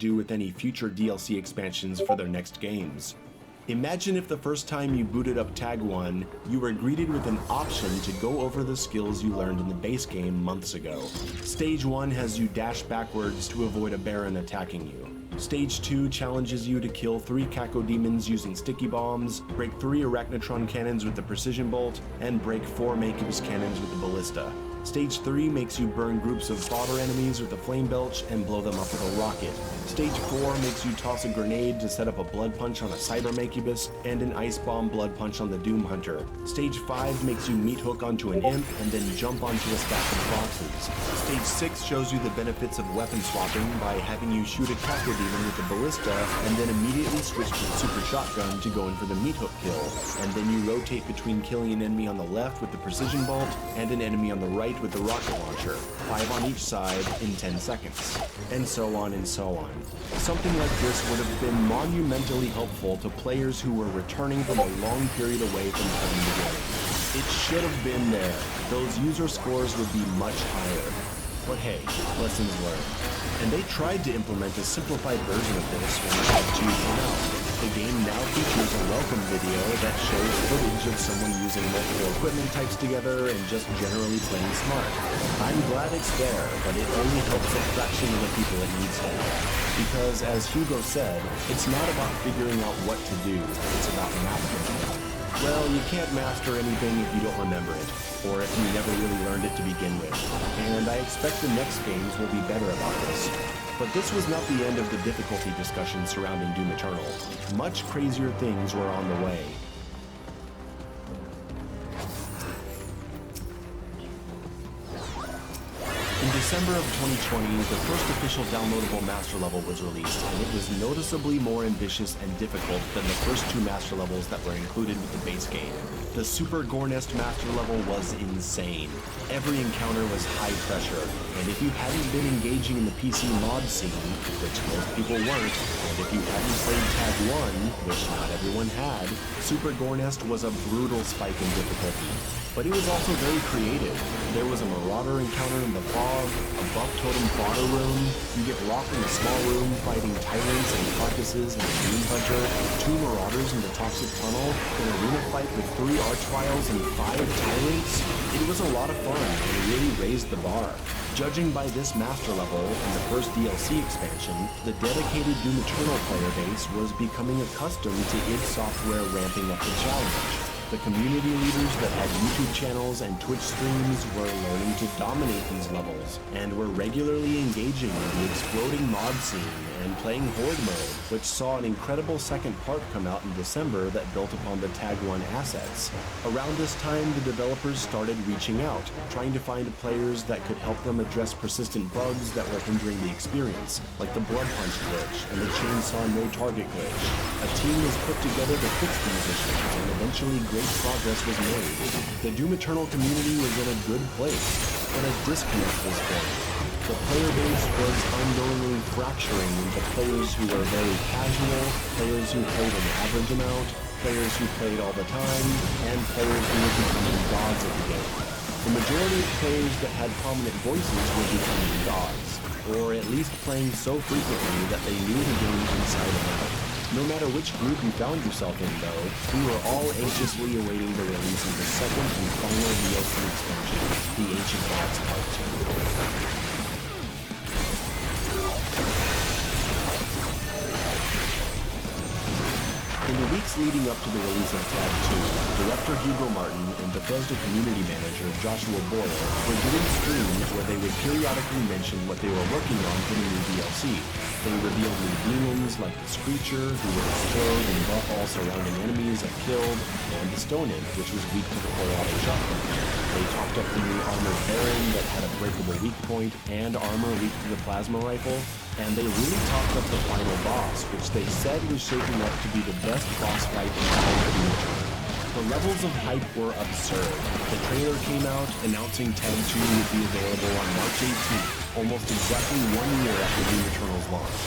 do with any future DLC expansions for their next games. Imagine if the first time you booted up Tag 1, you were greeted with an option to go over the skills you learned in the base game months ago. Stage 1 has you dash backwards to avoid a Baron attacking you. Stage 2 challenges you to kill 3 Cacodemons using sticky bombs, break 3 Arachnotron cannons with the precision bolt, and break 4 Makubus cannons with the ballista. Stage 3 makes you burn groups of fodder enemies with a flame belch and blow them up with a rocket. Stage 4 makes you toss a grenade to set up a blood punch on a cyber Makubus and an ice bomb blood punch on the Doom Hunter. Stage 5 makes you meat hook onto an imp and then jump onto a stack of boxes. Stage 6 shows you the benefits of weapon swapping by having you shoot a Cacodemon with a ballista and then immediately switch to the super shotgun to go in for the meat hook kill. And then you rotate between killing an enemy on the left with the precision bolt and an enemy on the right with the rocket launcher, 5 on each side in 10 seconds, and so on and so on. Something like this would have been monumentally helpful to players who were returning from a long period away from playing the game. It should have been there. Those user scores would be much higher. But hey, lessons learned. And they tried to implement a simplified version of this when Tag 2 came out. The game now features a welcome video that shows footage of someone using multiple equipment types together and just generally playing smart. I'm glad it's there, but it only helps a fraction of the people it needs to. Because, as Hugo said, it's not about figuring out what to do, it's about mastering it. Well, you can't master anything if you don't remember it, or if you never really learned it to begin with. And I expect the next games will be better about this. But this was not the end of the difficulty discussion surrounding Doom Eternal. Much crazier things were on the way. In December of 2020, the first official downloadable master level was released, and it was noticeably more ambitious and difficult than the first 2 master levels that were included with the base game. The Super Gornest master level was insane. Every encounter was high pressure, and if you hadn't been engaging in the PC mod scene, which most people weren't, and if you hadn't played Tag 1, which not everyone had, Super Gornest was a brutal spike in difficulty. But it was also very creative. There was a Marauder encounter in the fog, a buff totem fodder room, you get locked in a small room fighting tyrants and carcasses and a Doom Hunter, 2 Marauders in the toxic tunnel, an arena fight with 3 Archviles and 5 tyrants. It was a lot of fun and really raised the bar. Judging by this master level and the first DLC expansion, the dedicated Doom Eternal player base was becoming accustomed to id Software ramping up the challenge. The community leaders that had YouTube channels and Twitch streams were learning to dominate these levels, and were regularly engaging in the exploding mod scene and playing Horde mode, which saw an incredible second part come out in December that built upon the Tag 1 assets. Around this time, the developers started reaching out, trying to find players that could help them address persistent bugs that were hindering the experience, like the Blood Punch glitch and the Chainsaw No Target glitch. A team was put together to fix these issues, and eventually great progress was made. The Doom Eternal community was in a good place, but a disconnect was formed. The player base was unknowingly fracturing into players who were very casual, players who played an average amount, players who played all the time, and players who were becoming gods of the game. The majority of players that had prominent voices were becoming gods, or at least playing so frequently that they knew the game inside and out. No matter which group you found yourself in, though, we were all anxiously awaiting the release of the second and final DLC expansion, The Ancient Gods Part 2. In the weeks leading up to the release of Tag 2, director Hugo Martin and Bethesda community manager Joshua Boyle were doing streams where they would periodically mention what they were working on for the new DLC. They revealed new demons like the Screecher, who would explode and buff all surrounding enemies if killed, and the Stone Imp, which was weak to the full auto shotgun. They talked up the new Armored Baron that had a breakable weak point and armor weak to the plasma rifle, and they really talked up the final boss, which they said was shaping up to be the best boss fight in all of Doom Eternal. The levels of hype were absurd. The trailer came out announcing Tag 2 would be available on March 18th, almost exactly 1 year after Doom Eternal's launch.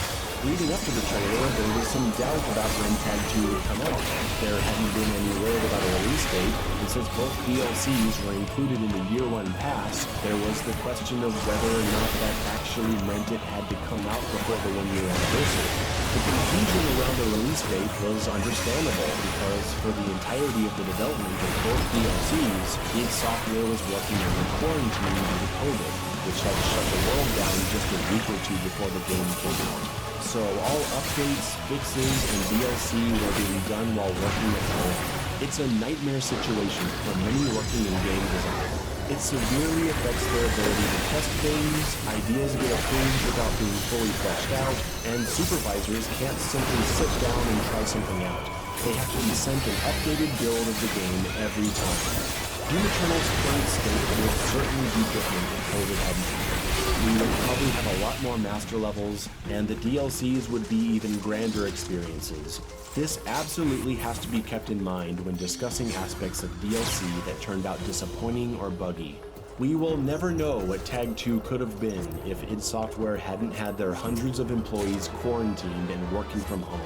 Leading up to the trailer, there was some doubt about when Tag 2 would come out. There hadn't been any word about a release date, and since both DLCs were included in the Year 1 pass, there was the question of whether or not that actually meant it had to come out before the 1-year anniversary. The confusion around the release date was understandable because for the entirety of the development of both DLCs, id Software was working under quarantine due to COVID, which had shut the world down just a week or two before the game came out. So all updates, fixes, and DLC were being done while working at home. It's a nightmare situation for many working in game design. It severely affects their ability to test things, ideas get approved without being fully fleshed out, and supervisors can't simply sit down and try something out. They have to be sent an updated build of the game every time. Doom Eternal's current state would certainly be different if COVID hadn't happened. We would probably have a lot more master levels, and the DLCs would be even grander experiences. This absolutely has to be kept in mind when discussing aspects of DLC that turned out disappointing or buggy. We will never know what Tag 2 could have been if id Software hadn't had their hundreds of employees quarantined and working from home.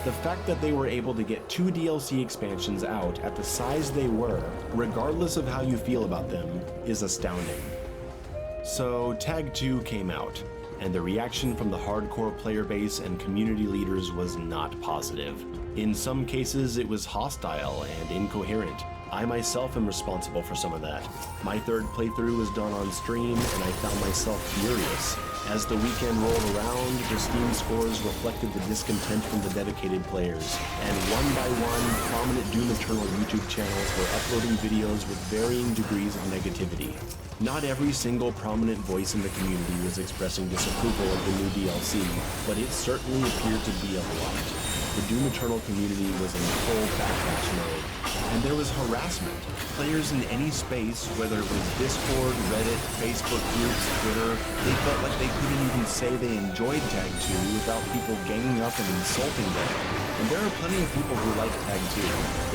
The fact that they were able to get 2 DLC expansions out at the size they were, regardless of how you feel about them, is astounding. So Tag 2 came out, and the reaction from the hardcore player base and community leaders was not positive. In some cases, it was hostile and incoherent. I myself am responsible for some of that. My third playthrough was done on stream, and I found myself furious. As the weekend rolled around, the Steam scores reflected the discontent from the dedicated players, and one by one, prominent Doom Eternal YouTube channels were uploading videos with varying degrees of negativity. Not every single prominent voice in the community was expressing disapproval of the new DLC, but it certainly appeared to be a lot. The Doom Eternal community was in full backlash mode, and there was harassment. Players in any space, whether it was Discord, Reddit, Facebook groups, Twitter, they felt like they couldn't even say they enjoyed Tag 2 without people ganging up and insulting them. And there are plenty of people who like Tag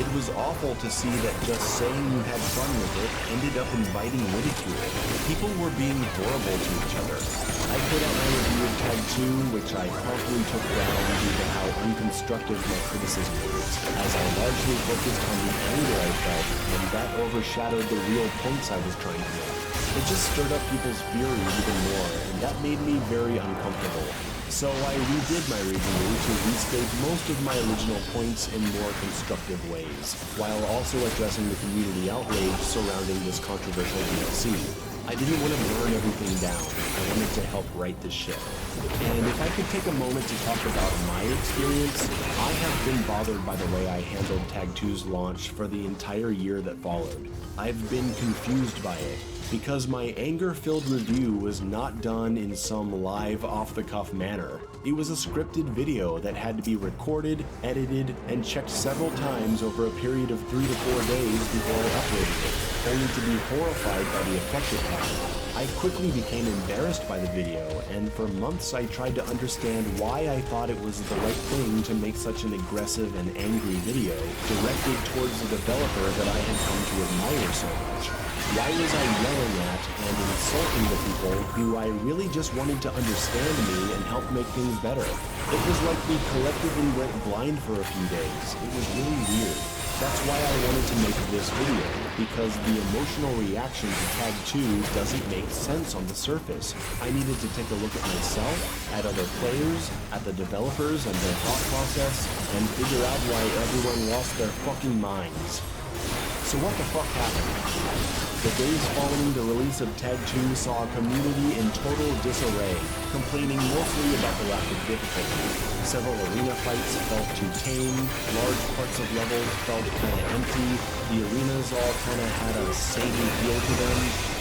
2. It was awful to see that just saying you had fun with it ended up inviting ridicule. People were being horrible to each other. I put out my review of Tag 2, which I promptly took down due to how unconstructive my criticism was, as I largely focused on the anger I felt, and that overshadowed the real points I was trying to make. It just stirred up people's fury even more, and that made me very uncomfortable. So I redid my review to restate most of my original points in more constructive ways, while also addressing the community outrage surrounding this controversial DLC. I didn't want to burn everything down. I wanted to help right this ship. And if I could take a moment to talk about my experience, I have been bothered by the way I handled Tag 2's launch for the entire year that followed. I've been confused by it, because my anger-filled review was not done in some live, off-the-cuff manner. It was a scripted video that had to be recorded, edited, and checked several times over a period of 3 to 4 days before I uploaded it, only to be horrified by the effect it had. I quickly became embarrassed by the video, and for months I tried to understand why I thought it was the right thing to make such an aggressive and angry video directed towards the developer that I had come to admire so much. Why was I yelling at and insulting the people who I really just wanted to understand me and help make things better? It was like we collectively went blind for a few days. It was really weird. That's why I wanted to make this video, because the emotional reaction to Tag 2 doesn't make sense on the surface. I needed to take a look at myself, at other players, at the developers and their thought process, and figure out why everyone lost their fucking minds. So what the fuck happened? The days following the release of Tag 2 saw a community in total disarray, complaining mostly about the lack of difficulty. Several arena fights felt too tame, large parts of levels felt kinda empty, the arenas all kinda had a samey feel to them.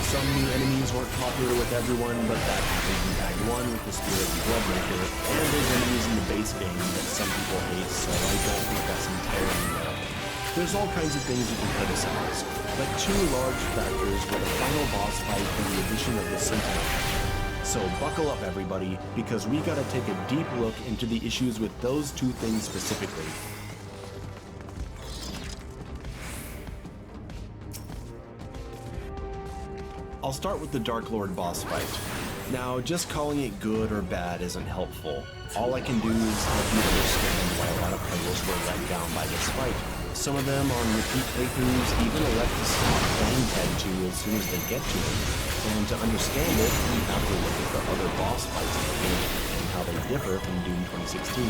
Some new enemies weren't popular with everyone, but that happened in Tag 1 with the Spirit and Bloodmaker, and there's enemies in the base game that some people hate, so I don't think that's entirely no. There's all kinds of things you can criticize, but 2 large factors were the final boss fight and the addition of the Sentinel. So buckle up everybody, because we gotta take a deep look into the issues with those 2 things specifically. I'll start with the Dark Lord boss fight. Now, just calling it good or bad isn't helpful. All I can do is help you understand why a lot of players were let down by this fight. Some of them on repeat playthroughs even elect to stop playing Tag 2 as soon as they get to it. And to understand it, we have to look at the other boss fights in the game and how they differ from Doom 2016.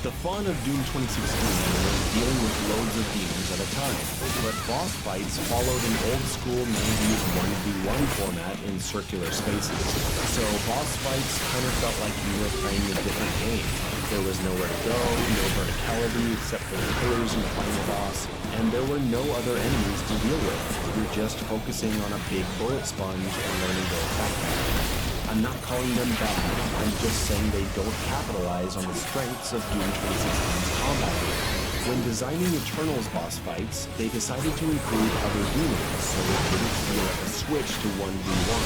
The fun of Doom 2016 was dealing with loads of demons at a time, but boss fights followed an old-school 90s 1v1 format in circular spaces. So boss fights kind of felt like you were playing a different game. There was nowhere to go, no verticality except for the pillars in the final boss, and there were no other enemies to deal with. You're just focusing on a big bullet sponge and learning to attack them. I'm not calling them bad, I'm just saying they don't capitalize on the strengths of Doom 2016's combat game. When designing Eternal's boss fights, they decided to include other demons, so it didn't feel like a switch to 1v1.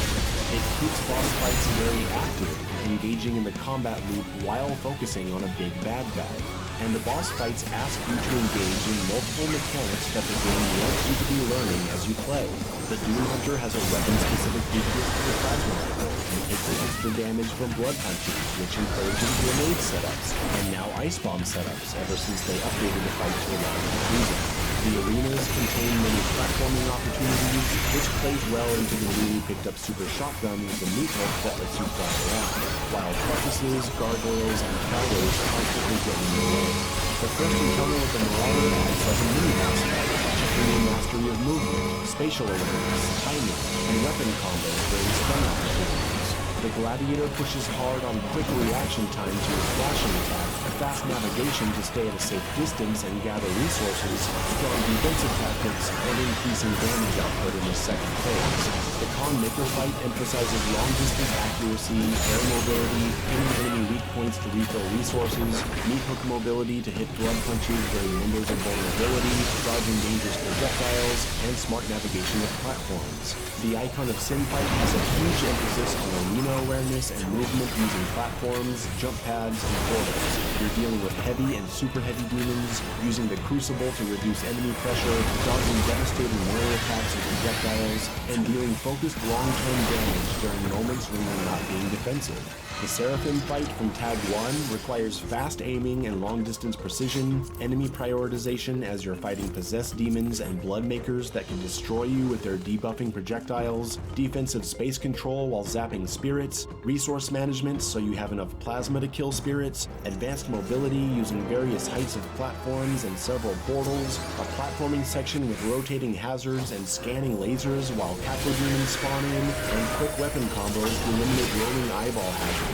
It keeps boss fights very active, engaging in the combat loop while focusing on a big bad guy. And the boss fights ask you to engage in multiple mechanics that the game wants you to be learning as you play. The Doom Hunter has a weapon-specific weakness to the plasma rifle, and takes extra damage from blood punches, which encourages grenade setups, and now ice bomb setups ever since they updated the fight to allow you to use it. The arenas contain many platforming opportunities, which plays well into the newly picked up super shotgun with the meat hook that lets you fly around, while carcasses, gargoyles, and cowboys constantly get in your way. The first encounter with the Marauder acts as a mini-boss fight, checking your mastery of movement, spatial awareness, timing, and weapon combos during stun opportunities. The Gladiator pushes hard on quick reaction time to his flashing attack, fast navigation to stay at a safe distance and gather resources, strong defensive tactics, and increasing damage output in the second phase. The Con Maker fight emphasizes long-distance accuracy, air mobility, hitting enemy weak points to refill resources, meat hook mobility to hit blood punches during windows of vulnerability, dodging dangerous projectiles, and smart navigation of platforms. The Icon of Sin fight has a huge emphasis on arena awareness and movement using platforms, jump pads, and portals. You're dealing with heavy and super heavy demons, using the Crucible to reduce enemy pressure, dodging devastating melee attacks and projectiles, and dealing focused long-term damage during moments when you're not being defensive. The Seraphim fight from Tag 1 requires fast aiming and long-distance precision, enemy prioritization as you're fighting possessed demons and blood makers that can destroy you with their debuffing projectiles, defensive space control while zapping spirits, resource management so you have enough plasma to kill spirits, advanced mobility using various heights of platforms and several portals, a platforming section with rotating hazards and scanning lasers while cacodemons spawn in, and quick weapon combos to eliminate rolling eyeball hazards.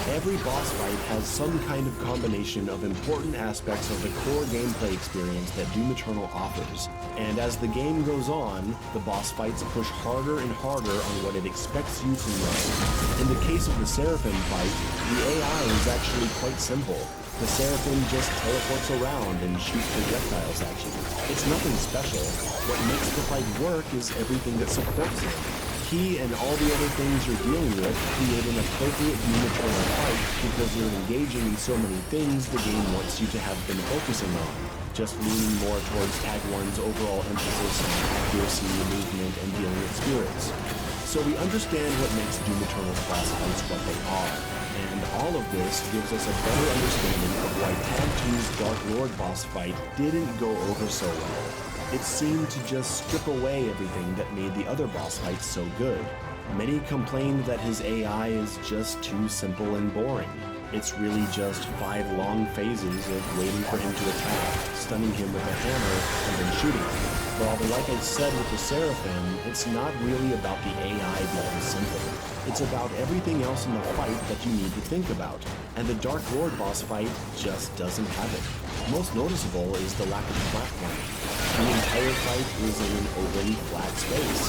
Every boss fight has some kind of combination of important aspects of the core gameplay experience that Doom Eternal offers, and as the game goes on, the boss fights push harder and harder on what it expects you to learn. In the case of the Seraphim fight, the AI is actually quite simple. The Seraphim just teleports around and shoots projectiles at you. It's nothing special. What makes the fight work is everything that supports it. He and all the other things you're dealing with create an appropriate Doom Eternal fight because you're engaging in so many things the game wants you to have been focusing on, just leaning more towards Tag 1's overall emphasis on accuracy, movement, and dealing with spirits. So we understand what makes Doom Eternal's boss fights what they are, and all of this gives us a better understanding of why Tag 2's Dark Lord boss fight didn't go over so well. It seemed to just strip away everything that made the other boss fights so good. Many complained that his AI is just too simple and boring. It's really just 5 long phases of waiting for him to attack, stunning him with a hammer, and then shooting him. Well, like I said with the Seraphim, it's not really about the AI being simple. It's about everything else in the fight that you need to think about, and the Dark Lord boss fight just doesn't have it. Most noticeable is the lack of platforming. The entire fight is in an overly flat space.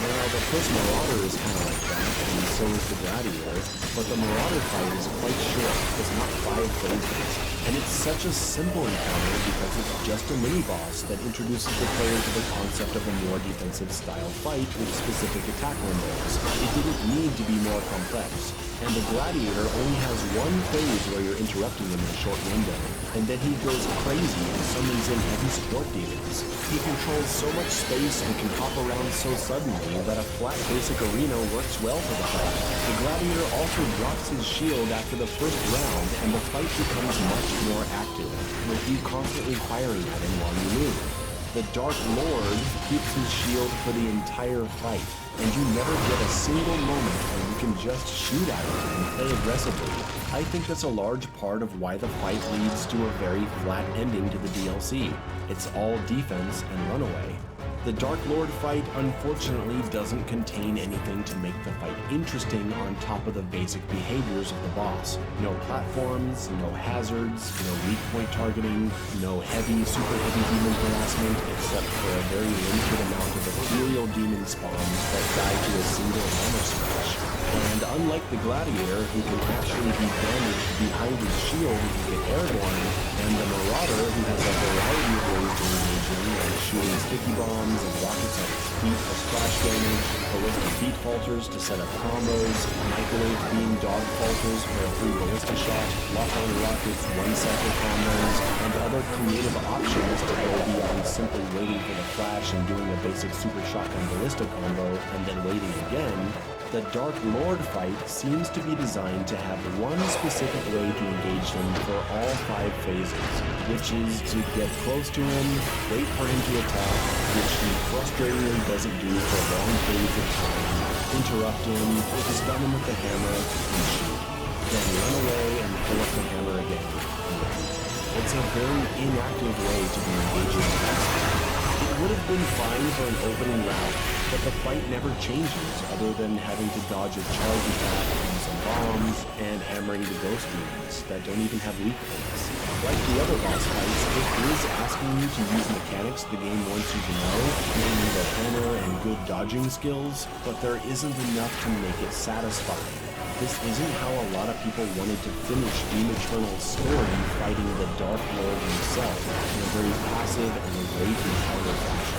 Now, the first Marauder is kind of like that, and so is the Gladiator, but the Marauder fight is quite short, it's not 5 phases, and it's such a simple encounter because it's just a mini-boss that introduces the player to the concept of a more defensive style fight with specific attack windows. It didn't need to be more complex. And the Gladiator only has one phase where you're interrupting him in a short window, and then he goes crazy and summons in heavy support demons. He controls so much space and can hop around so suddenly that a flat basic arena works well for the fight. The Gladiator also drops his shield after the first round, and the fight becomes much more active, with you constantly firing at him while you move. The Dark Lord keeps his shield for the entire fight, and you never get a single moment where you can just shoot at him and play aggressively. I think that's a large part of why the fight leads to a very flat ending to the DLC. It's all defense and runaway. The Dark Lord fight unfortunately doesn't contain anything to make the fight interesting on top of the basic behaviors of the boss. No platforms, no hazards, no weak point targeting, no super heavy demon harassment except for a very limited amount of ethereal demon spawns that die to a single hammer smash. And unlike the Gladiator, who can actually be damaged behind his shield if you get airborne, and the Marauder, who has a variety of ways to engage him, like shooting sticky bombs and rockets at his feet for splash damage, ballistic beat falters to set up combos, microwave beam dog falters for a free ballista shot, lock-on rockets, one-cycle combos, and other creative options to go beyond simply waiting for the flash and doing a basic super shotgun ballista combo and then waiting again. The Dark Lord fight seems to be designed to have one specific way to engage him for all 5 phases, which is to get close to him, wait for him to attack, which he frustratingly doesn't do for long periods of time, interrupt him, stun him with the hammer, and shoot. Then run away and pull up the hammer again. It's a very inactive way to be engaging the boss. It would have been fine for an opening round, but the fight never changes other than having to dodge a charge attack from some bombs and hammering the ghost demons that don't even have weak points. Like the other boss fights, it is asking you to use mechanics the game wants you to know, namely the hammer and good dodging skills, but there isn't enough to make it satisfying. This isn't how a lot of people wanted to finish Doom Eternal's story fighting the Dark Lord himself in a very passive and great encounter fashion.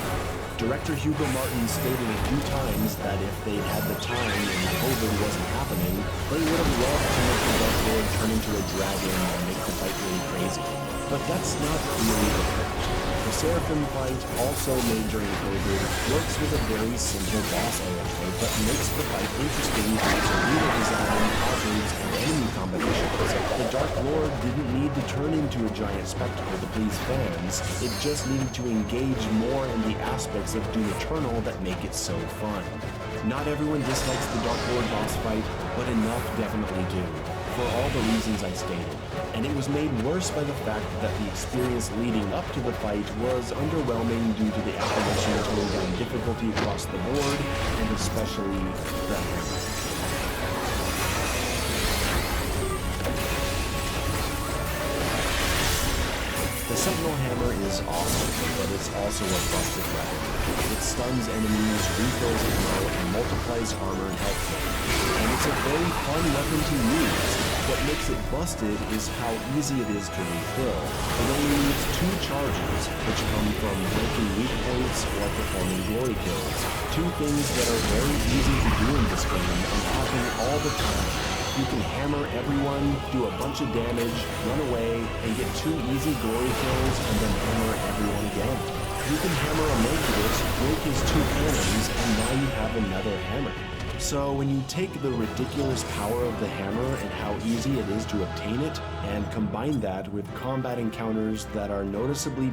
Director Hugo Martin stated a few times that if they'd had the time and COVID wasn't happening, they would have loved to make the Dark Lord turn into a dragon and make the fight really crazy. But that's not really the point. The Seraphim fight, also made during COVID, works with a very simple boss array, but makes the fight interesting through its arena design, hazards, and enemy combinations. The Dark Lord didn't need to turn into a giant spectacle to please fans, it just needed to engage more in the aspects of Doom Eternal that make it so fun. Not everyone dislikes the Dark Lord boss fight, but enough definitely do, for all the reasons I stated. And it was made worse by the fact that the experience leading up to the fight was underwhelming due to the aforementioned tone down difficulty across the board, and especially the hammer. The Sentinel Hammer is awesome, but it's also a busted weapon. It stuns enemies, refills ammo, and multiplies armor and health gain. And it's a very fun weapon to use. What makes it busted is how easy it is to refill. It only needs 2 charges, which come from breaking weak points or performing glory kills. 2 things that are very easy to do in this game and happen all the time. You can hammer everyone, do a bunch of damage, run away, and get 2 easy glory kills, and then hammer everyone again. You can hammer a Mancutus, break his 2 cannons, and now you have another hammer. So when you take the ridiculous power of the hammer and how easy it is to obtain it, and combine that with combat encounters that are noticeably